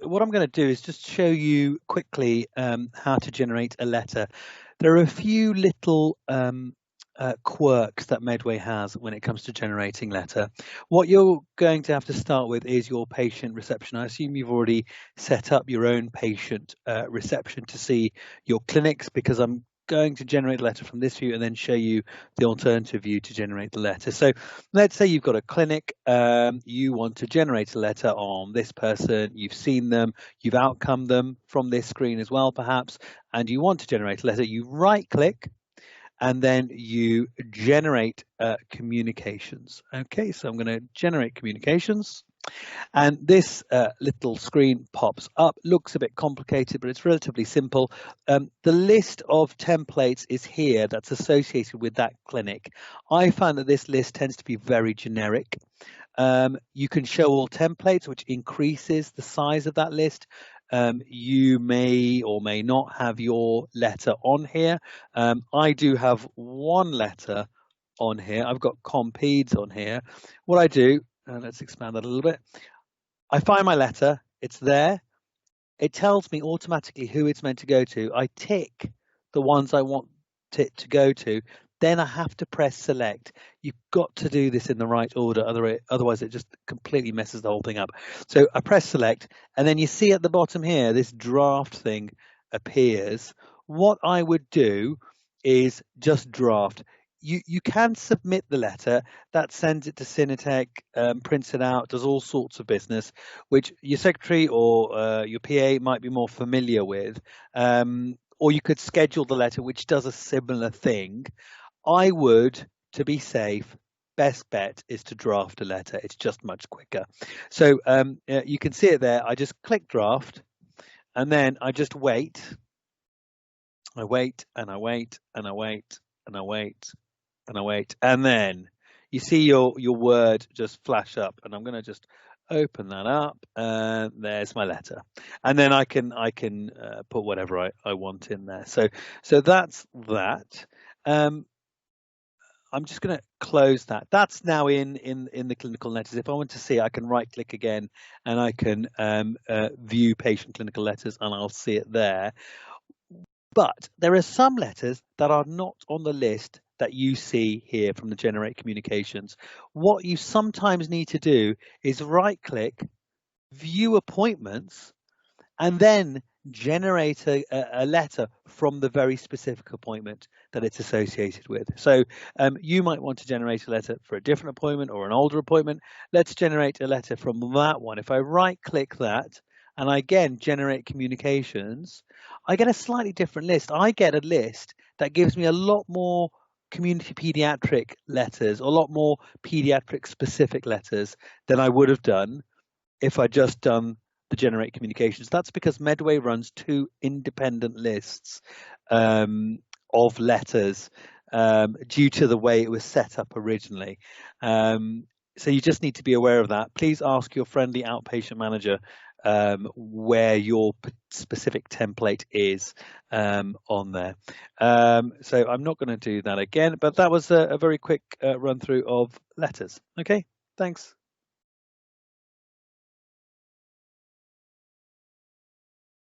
what I'm going to do is just show you quickly how to generate a letter. There are a few little quirks that Medway has when it comes to generating letter. What you're going to have to start with is your patient reception. I assume you've already set up your own patient reception to see your clinics, because I'm going to generate a letter from this view and then show you the alternative view to generate the letter. So let's say you've got a clinic, you want to generate a letter on this person, you've seen them, you've outcomed them from this screen as well perhaps, and you want to generate a letter. You right click and then you generate communications. Okay, so I'm going to generate communications. And this little screen pops up. Looks a bit complicated, but it's relatively simple. The list of templates is here that's associated with that clinic. I found that this list tends to be very generic. You can show all templates, which increases the size of that list. You may or may not have your letter on here. I do have one letter on here. I've got compeds on here. What I do, let's expand that a little bit. I find my letter, it's there. It tells me automatically who it's meant to go to. I tick the ones I want it to go to. Then I have to press select. You've got to do this in the right order, otherwise it just completely messes the whole thing up. So I press select, and then you see at the bottom here, this draft thing appears. What I would do is just draft. You can submit the letter, that sends it to Cinetech, prints it out, does all sorts of business, which your secretary or your PA might be more familiar with. Or you could schedule the letter, which does a similar thing. I would, to be safe, best bet is to draft a letter. It's just much quicker. So you can see it there. I just click draft, and then I just wait. I wait, and I wait, and I wait, and I wait, and I wait, and then you see your word just flash up, and I'm going to just open that up, and there's my letter, and then I can put whatever I want in there. So that's that. I'm just going to close that. That's now in the clinical letters. If I want to see, I can right click again, and I can view patient clinical letters, and I'll see it there. But there are some letters that are not on the list that you see here from the generate communications. What you sometimes need to do is right click, view appointments, and then generate a letter from the very specific appointment that it's associated with. So you might want to generate a letter for a different appointment or an older appointment. Let's generate a letter from that one. If I right click that and I again generate communications, I get a slightly different list. I get a list that gives me a lot more community pediatric letters, a lot more pediatric specific letters than I would have done if I just done the generate communications. That's because Medway runs two independent lists of letters due to the way it was set up originally. So you just need to be aware of that. Please ask your friendly outpatient manager where your specific template is on there. So I'm not going to do that again, but that was a very quick run through of letters. Okay, thanks.